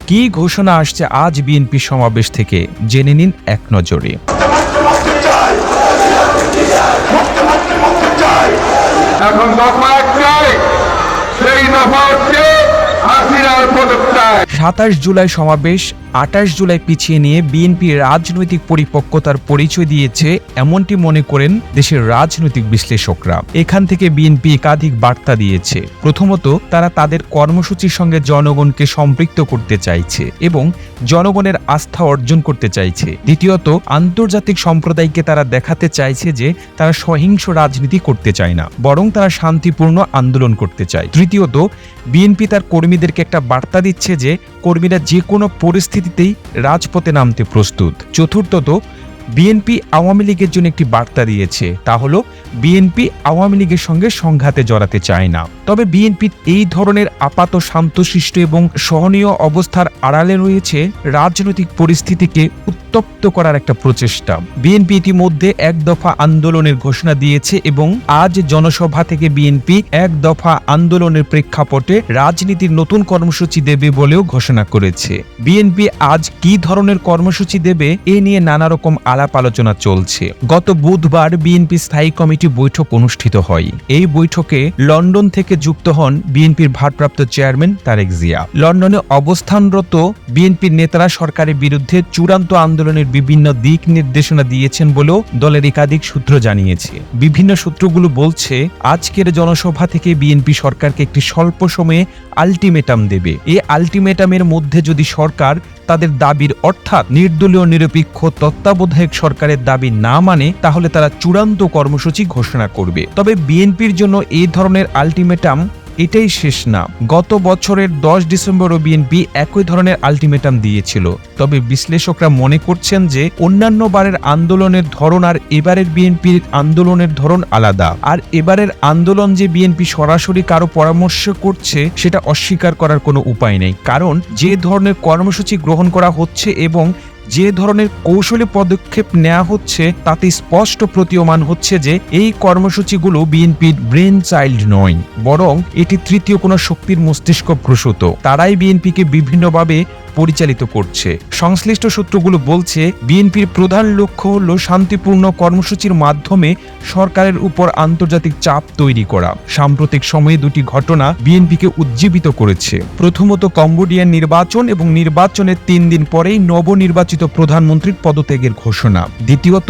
কি ঘোষণা আসছে আজ বিএনপি সমাবেশ থেকে জেনে নিন এক নজরে। এখন দফা একটাই, সেই দফা হচ্ছে হাসিনার পদত্যাগ। 27 জুলাই সমাবেশ 28 জুলাই পিছিয়ে নিয়ে বিএনপি রাজনৈতিক পরিপক্কতার পরিচয় দিয়েছে এমনটি মনে করেন দেশের রাজনৈতিক বিশ্লেষকরা। এখান থেকে বিএনপি একাধিক বার্তা দিয়েছে। প্রথমত, তারা তাদের কর্মসূচির সঙ্গে জনগণকে সম্পৃক্ত করতে চাইছে এবং জনগণের আস্থা অর্জন করতে চাইছে। দ্বিতীয়ত, আন্তর্জাতিক সম্প্রদায়কে তারা দেখাতে চাইছে যে তারা সহিংস রাজনীতি করতে চায় না, বরং তারা শান্তিপূর্ণ আন্দোলন করতে চায়। তৃতীয়ত, বিএনপি তার কর্মীদেরকে একটা বার্তা দিচ্ছে যে কর্মীরা যে কোনো পরিস্থিতিতেই রাজপথে নামতে প্রস্তুত। চতুর্থত, বিএনপি আওয়ামী লীগের জন্য একটি বার্তা দিয়েছে, তা হলো বিএনপি আওয়ামী লীগের সঙ্গে সংঘাতে জড়াতে চায় না। তবে বিএনপির এই ধরনের আপাত শান্তশিষ্ট এবং সহনীয় অবস্থার আড়ালে রয়েছে রাজনৈতিক পরিস্থিতিকে উত্তপ্ত করার একটা প্রচেষ্টা। বিএনপি ইতিমধ্যে এক দফা আন্দোলনের ঘোষণা দিয়েছে এবং আজ জনসভা থেকে বিএনপি এক দফা আন্দোলনের প্রেক্ষাপটে রাজনীতির নতুন কর্মসূচি দেবে বলেও ঘোষণা করেছে। বিএনপি আজ কি ধরনের কর্মসূচি দেবে এ নিয়ে নানা রকম আলাপ আলোচনা চলছে। গত বুধবার বিএনপি স্থায়ী কমিটি বৈঠক অনুষ্ঠিত হয়। এই বৈঠকে লন্ডন থেকে যুক্ত হন বিএনপির ভারপ্রাপ্ত চেয়ারম্যান তারেক জিয়া। লন্ডনে অবস্থানরত বিএনপির নেতারা সরকারের বিরুদ্ধে চূড়ান্ত আন্দোলনের বিভিন্ন দিক নির্দেশনা দিয়েছেন বলেও দলের একাধিক সূত্র জানিয়েছে। বিভিন্ন সূত্রগুলো বলছে, আজকের জনসভা থেকে বিএনপি সরকারকে একটি স্বল্প সময়ে আলটিমেটাম দেবে। এই আলটিমেটামের মধ্যে যদি সরকার তাদের দাবির অর্থাৎ নির্দলীয় নিরপেক্ষ তত্ত্বাবধায়ক সরকারের দাবি না মানে, তাহলে তারা চূড়ান্ত কর্মসূচি ঘোষণা করবে। তবে বিএনপির জন্য এই ধরনের আলটিমেটাম এটাই শেষ না। গত বছরের 10 ডিসেম্বরও বিএনপি একই ধরনের আলটিমেটাম দিয়েছিল। তবে বিশ্লেষকরা মনে করছেন যে অন্যান্য বারের আন্দোলনের ধরন আর এবারের বিএনপির আন্দোলনের ধরন আলাদা। আর এবারের আন্দোলন যে বিএনপি সরাসরি কারো পরামর্শ করছে সেটা অস্বীকার করার কোনো উপায় নেই, কারণ যে ধরনের কর্মসূচি গ্রহণ করা হচ্ছে এবং যে ধরনের কৌশলী পদক্ষেপ নেওয়া হচ্ছে তাতে স্পষ্ট প্রতীয়মান হচ্ছে যে এই কর্মসূচিগুলো বিএনপির ব্রেন চাইল্ড নয়, বরং এটি তৃতীয় কোনো শক্তির মস্তিষ্ক প্রসূত। তারাই বিএনপিকে বিভিন্নভাবে পরিচালিত করছে। সংশ্লিষ্ট সূত্রগুলো বলছে, বিএনপির প্রধান লক্ষ্য হল শান্তিপূর্ণ কর্মসূচির মাধ্যমে সরকারের উপর আন্তর্জাতিক চাপ তৈরি করা। সাম্প্রতিক সময়ে দুটি ঘটনা বিএনপিকে উজ্জীবিত করেছে। প্রথমত, কম্বোডিয়ার নির্বাচন এবং নির্বাচনের 3 দিন পরেই নবনির্বাচিত প্রধানমন্ত্রীর পদত্যাগের ঘোষণা। দ্বিতীয়ত,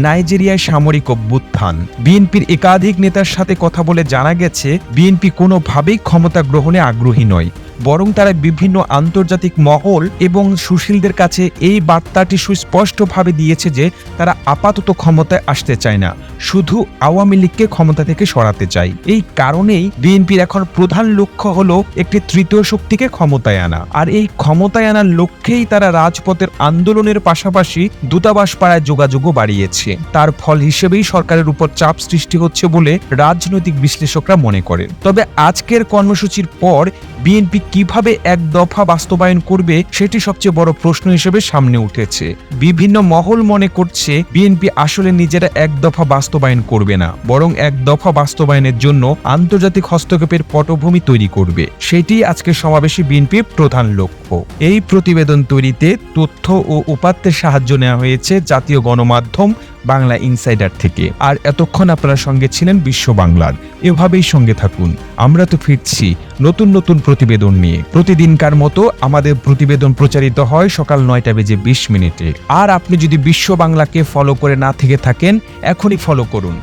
নাইজেরিয়ায় সামরিক অভ্যুত্থান। বিএনপির একাধিক নেতার সাথে কথা বলে জানা গেছে, বিএনপি কোনোভাবেই ক্ষমতা গ্রহণে আগ্রহী নয়, বরং তারা বিভিন্ন আন্তর্জাতিক মহল এবং সুশীলদের কাছে এই বার্তাটি সুস্পষ্টভাবে দিয়েছে যে তারা আপাতত ক্ষমতায় আসতে চায় না, শুধু আওয়ামী লীগকে ক্ষমতা থেকে সরাতে চায়। এই কারণেই বিএনপির এখন প্রধান লক্ষ্য হলো একটি তৃতীয় শক্তিকে ক্ষমতায় আনা। আর এই ক্ষমতায় আনার লক্ষ্যেই তারা রাজপথের আন্দোলনের পাশাপাশি দূতাবাস পাড়ায় যোগাযোগও বাড়িয়েছে। তার ফল হিসেবেই সরকারের উপর চাপ সৃষ্টি হচ্ছে বলে রাজনৈতিক বিশ্লেষকরা মনে করেন। তবে আজকের কর্মসূচির পর বিএনপি কিভাবে এক দফা বাস্তবায়ন করবে সেটি সবচেয়ে বড় প্রশ্ন হিসেবে সামনে উঠেছে। বিভিন্ন মহল মনে করছে, বিএনপি আসলে নিজেরা এক দফা বাস্তবায়ন করবে না, বরং এক দফা বাস্তবায়নের জন্য আন্তর্জাতিক হস্তক্ষেপের পটভূমি তৈরি করবে। সেটি আজকের সমাবেশে বিএনপির প্রধান লক্ষ্য। এই প্রতিবেদন তৈরিতে তথ্য ও উপাত্তের সাহায্য নেওয়া হয়েছে জাতীয় গণমাধ্যম বাংলা ইনসাইডার থেকে। আর এতক্ষণ আপনারা সঙ্গে ছিলেন বিশ্ব বাংলার। এভাবেই সঙ্গে থাকুন, আমরা তো ফিরছি নতুন নতুন প্রতিবেদন নিয়ে। প্রতিদিনকার মতো আমাদের প্রতিবেদন প্রচারিত হয় সকাল 9:20 আর আপনি যদি বিশ্ব বাংলাকে ফলো করে না থেকে থাকেন, এখনই ফলো করুন।